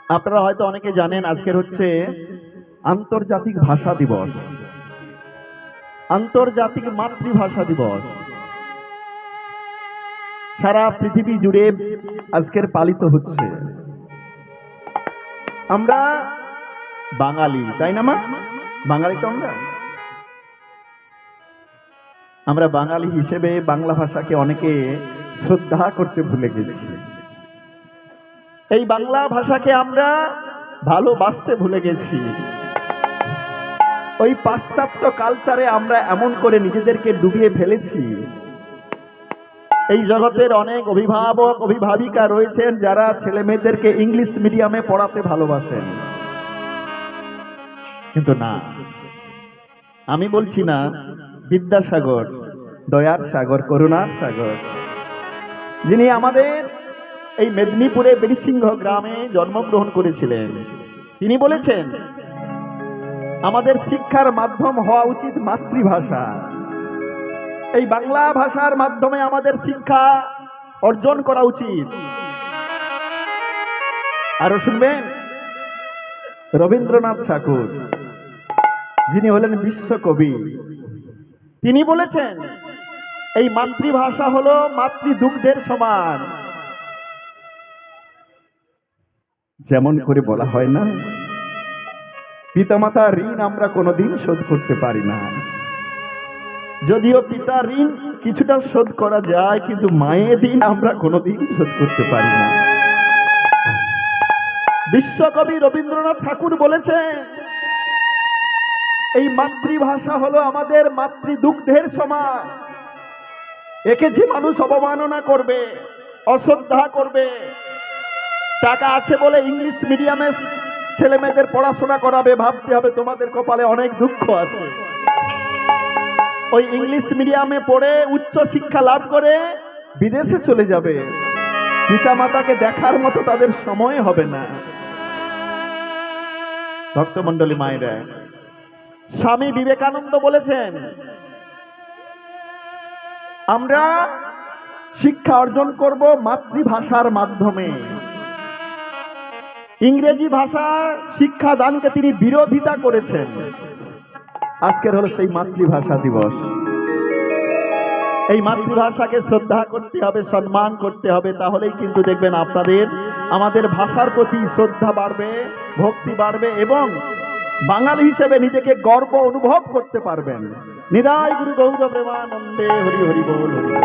আপনারা হয়তো অনেকে জানেন আজকের হচ্ছে আন্তর্জাতিক ভাষা দিবস, আন্তর্জাতিক মাতৃভাষা দিবস। সারা পৃথিবী জুড়ে আজকের পালিত হচ্ছে। আমরা বাঙালি, তাই না মা? বাঙালি তো আমরা বাঙালি হিসেবে বাংলা ভাষাকে অনেকে শ্রদ্ধা করতে ভুলে গেছি। এই বাংলা ভাষাকে আমরা ভালোবাসতে ভুলে গেছি। ওই পাশ্চাত্য কালচারে আমরা এমন করে নিজেদেরকে ডুবিয়ে ফেলেছি। এই জগতের অনেক অভিভাবক অভিভাবিকা রয়েছেন যারা ছেলে মেয়েদেরকে ইংলিশ মিডিয়ামে পড়াতে ভালোবাসেন, কিন্তু না, আমি বলছি না। বিদ্যাসাগর, দয়ার সাগর, করুণার সাগর, যিনি আমাদের এই মেদিনীপুরে বীরসিংহ গ্রামে জন্মগ্রহণ করেছিলেন, তিনি বলেছেন আমাদের শিক্ষার মাধ্যম হওয়া উচিত মাতৃভাষা। এই বাংলা ভাষার মাধ্যমে আমাদের শিক্ষা অর্জন করা উচিত। আরো শুনবেন, রবীন্দ্রনাথ ঠাকুর, যিনি হলেন বিশ্বকবি, তিনি বলেছেন এই মাতৃভাষা হলো মাতৃদুগ্ধের সমান। যেমন করে বলা হয় না, পিতামাতার ঋণ আমরা কোনোদিন শোধ করতে পারি না। যদিও পিতার ঋণ কিছুটা শোধ করা যায়, কিন্তু মায়ের ঋণ আমরা কোনোদিন শোধ করতে পারি না। বিশ্বকবি রবীন্দ্রনাথ ঠাকুর বলেছেন এই মাতৃভাষা হলো আমাদের মাতৃদুগ্ধের সমান। একে যে মানুষ অবমাননা করবে, অশ্রদ্ধা করবে, টাকা আছে বলে ইংলিশ মিডিয়ামে ছেলে মেয়েদের পড়াশোনা করাবে, ভাবতে হবে তোমাদের কপালে অনেক দুঃখ আছে। ওই ইংলিশ মিডিয়ামে পড়ে উচ্চ শিক্ষা লাভ করে বিদেশে চলে যাবে, পিতা মাতাকে দেখার মতো তাদের সময় হবে না। ভক্তমণ্ডলী মায়েরা, স্বামী বিবেকানন্দ বলেছেন আমরা শিক্ষা অর্জন করব মাতৃভাষার মাধ্যমে। ইংরেজি ভাষার শিক্ষা দানকে তিনি বিরোধিতা করেছেন। আজকের হলো সেই মাতৃভাষা দিবস। এই মাতৃভাষাকে শ্রদ্ধা করতে হবে, সম্মান করতে হবে, তাহলেই কিন্তু দেখবেন আপনাদের আমাদের ভাষার প্রতি শ্রদ্ধা বাড়বে, ভক্তি বাড়বে এবং বাঙালি হিসেবে নিজেকে গর্ব অনুভব করতে পারবেন। নিতাই গুরু গৌর প্রেমানন্দে, হরি হরি বল, হরি।